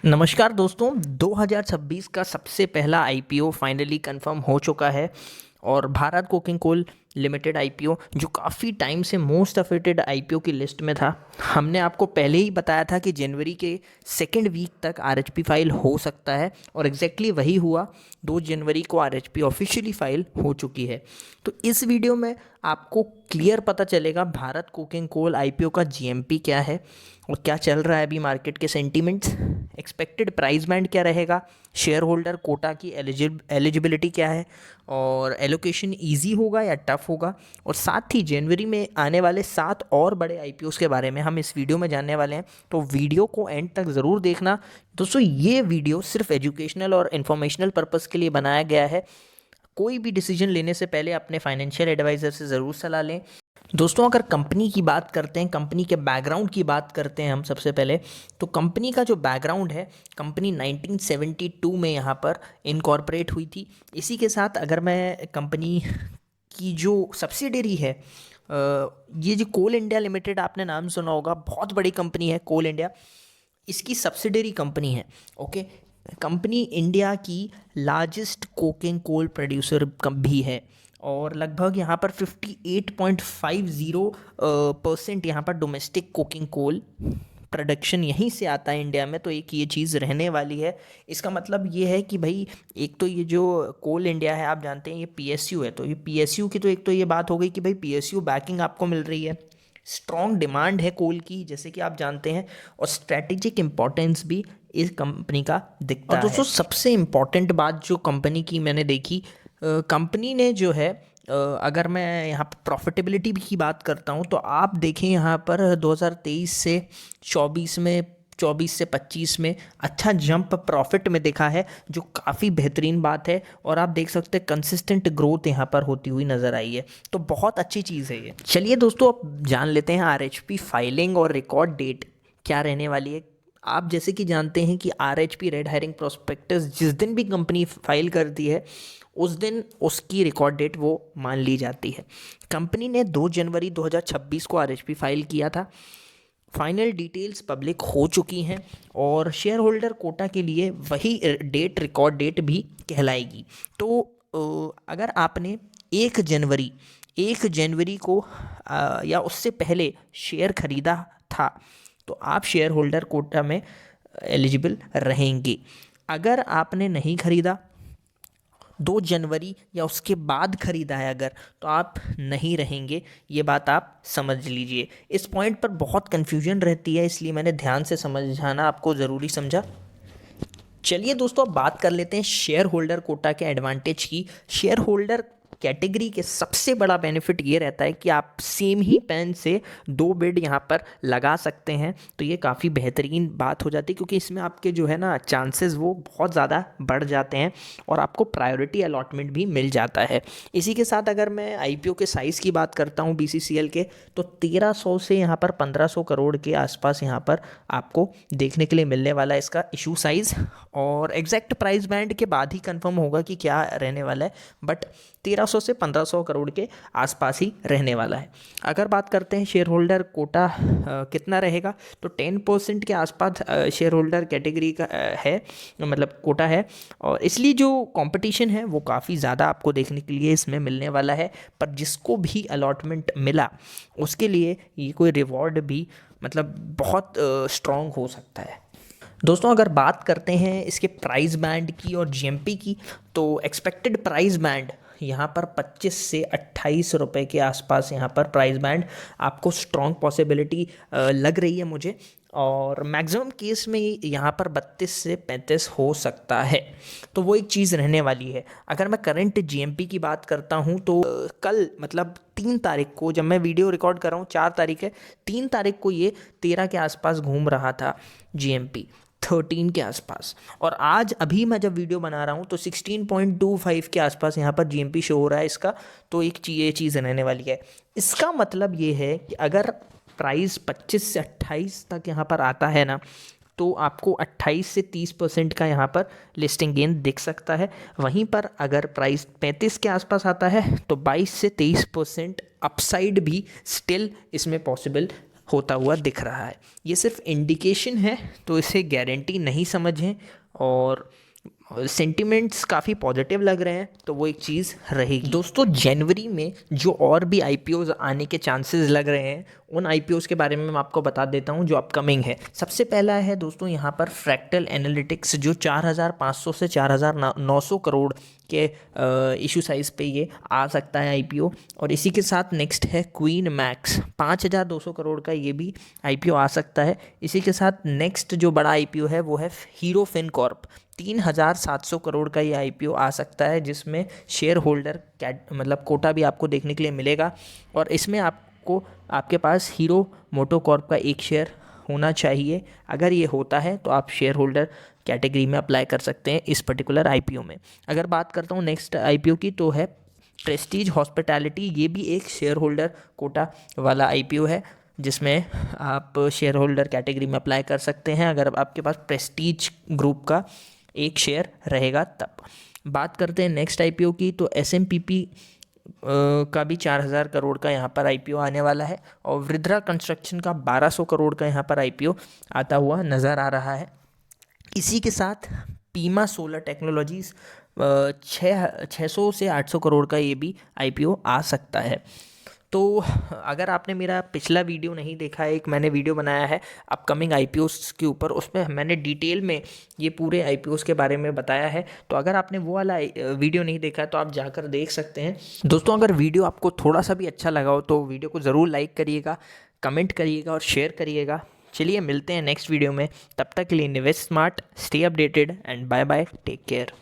नमस्कार दोस्तों। 2026 का सबसे पहला आईपीओ फाइनली कंफर्म हो चुका है और Bharat coking coal limited IPO जो काफ़ी टाइम से मोस्ट अफेटेड आईपीओ की लिस्ट में था। हमने आपको पहले ही बताया था कि जनवरी के सेकेंड वीक तक आरएचपी फाइल हो सकता है और एग्जैक्टली वही हुआ। 2 जनवरी को आरएचपी ऑफिशियली फाइल हो चुकी है। तो इस वीडियो में आपको क्लियर पता चलेगा भारत कोकिंग कोल आईपीओ का जीएमपी क्या है और क्या चल रहा है अभी मार्केट के सेंटीमेंट्स, एक्सपेक्टेड प्राइस बैंड क्या रहेगा, शेयर होल्डर कोटा की एलिजिबिलिटी क्या है और एलोकेशन इजी होगा या टफ होगा, और साथ ही जनवरी में आने वाले 7 और बड़े आईपीओस के बारे में हम इस वीडियो में जानने वाले हैं। तो वीडियो को एंड तक ज़रूर देखना दोस्तों। ये वीडियो सिर्फ एजुकेशनल और इन्फॉर्मेशनल पर्पज़ के लिए बनाया गया है। कोई भी डिसीजन लेने से पहले अपने फाइनेंशियल एडवाइज़र से ज़रूर सलाह लें। दोस्तों, अगर कंपनी की बात करते हैं, कंपनी के बैकग्राउंड की बात करते हैं हम सबसे पहले, तो कंपनी का जो बैकग्राउंड है, कंपनी 1972 में यहाँ पर इनकॉर्पोरेट हुई थी। इसी के साथ अगर मैं कंपनी की जो सब्सिडरी है, ये जो कोल इंडिया लिमिटेड आपने नाम सुना होगा, बहुत बड़ी कंपनी है कोल इंडिया, इसकी सब्सिडरी कंपनी है। ओके, कंपनी इंडिया की लार्जेस्ट कोकिंग कोल प्रोड्यूसर भी है और लगभग यहाँ पर 58.50% यहाँ पर डोमेस्टिक कोकिंग कोल प्रोडक्शन यहीं से आता है इंडिया में। तो एक ये चीज़ रहने वाली है। इसका मतलब ये है कि भाई, एक तो ये जो कोल इंडिया है, आप जानते हैं ये पीएसयू है, तो ये पीएसयू की तो एक तो ये बात हो गई कि भाई पीएसयू बैकिंग आपको मिल रही है, स्ट्रॉन्ग डिमांड है कोल की जैसे कि आप जानते हैं, और स्ट्रैटेजिक इम्पोर्टेंस भी इस कंपनी का दिखता है। और दोस्तों, सबसे इम्पॉर्टेंट बात जो कंपनी की मैंने देखी, कंपनी ने जो है, अगर मैं यहाँ पर प्रॉफिटेबिलिटी की बात करता हूँ तो आप देखें यहाँ पर 2023 से 24 में, 24 से 25 में अच्छा जंप प्रॉफिट में दिखा है, जो काफ़ी बेहतरीन बात है। और आप देख सकते हैं कंसिस्टेंट ग्रोथ यहाँ पर होती हुई नज़र आई है, तो बहुत अच्छी चीज़ है ये। चलिए दोस्तों, अब जान लेते हैं आरएचपी फाइलिंग और रिकॉर्ड डेट क्या रहने वाली है। आप जैसे कि जानते हैं कि आरएचपी रेड हेरिंग प्रोस्पेक्टस जिस दिन भी कंपनी फाइल करती है, उस दिन उसकी रिकॉर्ड डेट वो मान ली जाती है। कंपनी ने 2 जनवरी 2026 को आरएचपी फाइल किया था। फाइनल डिटेल्स पब्लिक हो चुकी हैं और शेयर होल्डर कोटा के लिए वही डेट रिकॉर्ड डेट भी कहलाएगी। तो अगर आपने 1 जनवरी को या उससे पहले शेयर खरीदा था तो आप शेयर होल्डर कोटा में एलिजिबल रहेंगे। अगर आपने नहीं खरीदा, 2 जनवरी या उसके बाद खरीदा है अगर, तो आप नहीं रहेंगे। ये बात आप समझ लीजिए। इस पॉइंट पर बहुत कन्फ्यूजन रहती है, इसलिए मैंने ध्यान से समझाना आपको ज़रूरी समझा। चलिए दोस्तों, अब बात कर लेते हैं शेयर होल्डर कोटा के एडवांटेज की। शेयर होल्डर कैटेगरी के सबसे बड़ा बेनिफिट ये रहता है कि आप सेम ही पेन से 2 बिड यहाँ पर लगा सकते हैं। तो ये काफ़ी बेहतरीन बात हो जाती है, क्योंकि इसमें आपके जो है ना चांसेस वो बहुत ज़्यादा बढ़ जाते हैं और आपको प्रायोरिटी अलॉटमेंट भी मिल जाता है। इसी के साथ अगर मैं आईपीओ के साइज़ की बात करता हूँ बीसीसीएल के, तो 1300 से यहाँ पर 1500 करोड़ के आसपास यहाँ पर आपको देखने के लिए मिलने वाला है इसका इशू साइज़। और एग्जैक्ट प्राइस बैंड के बाद ही कंफर्म होगा कि क्या रहने वाला है, बट 1300 से 1500 करोड़ के आसपास ही रहने वाला है। अगर बात करते हैं शेयर होल्डर कोटा कितना रहेगा, तो 10% के आसपास शेयर होल्डर कैटेगरी का है, मतलब कोटा है। और इसलिए जो कंपटीशन है वो काफ़ी ज़्यादा आपको देखने के लिए इसमें मिलने वाला है। पर जिसको भी अलॉटमेंट मिला उसके लिए ये कोई रिवॉर्ड भी मतलब बहुत स्ट्रॉन्ग हो सकता है। दोस्तों, अगर बात करते हैं इसके प्राइस बैंड की और जीएमपी की, तो एक्सपेक्टेड प्राइस बैंड यहाँ पर 25 से 28 रुपए के आसपास यहाँ पर प्राइस बैंड आपको स्ट्रॉन्ग पॉसिबिलिटी लग रही है मुझे। और मैक्सिमम केस में यहाँ पर 32 से 35 हो सकता है, तो वो एक चीज़ रहने वाली है। अगर मैं करंट जीएमपी की बात करता हूँ तो कल मतलब 3 तारीख को, जब मैं वीडियो रिकॉर्ड कर रहा हूँ 4 तारीख है, 3 तारीख को ये 13 के आसपास घूम रहा था जीएमपी, 13 के आसपास। और आज अभी मैं जब वीडियो बना रहा हूँ तो 16.25 के आसपास यहाँ पर जीएमपी शो हो रहा है इसका। तो ये चीज़ रहने वाली है। इसका मतलब ये है कि अगर प्राइस 25 से 28 तक यहाँ पर आता है ना, तो आपको 28 से 30% का यहाँ पर लिस्टिंग गेन दिख सकता है। वहीं पर अगर प्राइस 35 के आसपास आता है तो 22 से 23% अपसाइड भी स्टिल इसमें पॉसिबल होता हुआ दिख रहा है। ये सिर्फ इंडिकेशन है, तो इसे गारंटी नहीं समझें। और सेंटिमेंट्स काफ़ी पॉजिटिव लग रहे हैं, तो वो एक चीज़ रहेगी। दोस्तों, जनवरी में जो और भी आईपीओज आने के चांसेस लग रहे हैं, उन आईपीओज के बारे में मैं आपको बता देता हूं जो अपकमिंग है। सबसे पहला है दोस्तों यहाँ पर फ्रैक्टल एनालिटिक्स, जो 4,500 से 4,900 करोड़ के इशू साइज़ पे ये आ सकता है आईपीओ। और इसी के साथ नेक्स्ट है क्वीन मैक्स, 5,200 करोड़ का ये भी आईपीओ आ सकता है। इसी के साथ नेक्स्ट जो बड़ा आईपीओ है वो है हीरो फिनकॉर्प, 3,700 करोड़ का ये आईपीओ आ सकता है, जिसमें शेयर होल्डर मतलब कोटा भी आपको देखने के लिए मिलेगा। और इसमें आपको आपके पास हीरो मोटोकॉर्प का एक शेयर होना चाहिए। अगर ये होता है तो आप शेयर होल्डर कैटेगरी में अप्लाई कर सकते हैं इस पर्टिकुलर आईपीओ में। अगर बात करता हूँ नेक्स्ट आईपीओ की, तो है प्रेस्टीज हॉस्पिटैलिटी। ये भी एक शेयर होल्डर कोटा वाला आईपीओ है, जिसमें आप शेयर होल्डर कैटेगरी में अप्लाई कर सकते हैं अगर आपके पास प्रेस्टीज ग्रुप का एक शेयर रहेगा तब। बात करते हैं नेक्स्ट आईपीओ की, तो एसएमपीपी का भी 4,000 करोड़ का यहाँ पर आईपीओ आने वाला है। और वृद्रा कंस्ट्रक्शन का 1,200 करोड़ का यहाँ पर आईपीओ आता हुआ नज़र आ रहा है। इसी के साथ पीमा सोलर टेक्नोलॉजीज़ 600 से 800 करोड़ का ये भी आईपीओ आ सकता है। तो अगर आपने मेरा पिछला वीडियो नहीं देखा है, एक मैंने वीडियो बनाया है अपकमिंग आईपीओस के ऊपर, उसमें मैंने डिटेल में ये पूरे आईपीओस के बारे में बताया है। तो अगर आपने वो वाला वीडियो नहीं देखा है तो आप जाकर देख सकते हैं। दोस्तों, अगर वीडियो आपको थोड़ा सा भी अच्छा लगा हो तो वीडियो को ज़रूर लाइक करिएगा, कमेंट करिएगा और शेयर करिएगा। चलिए मिलते हैं नेक्स्ट वीडियो में, तब तक के लिए invest smart, stay updated and bye bye, take care.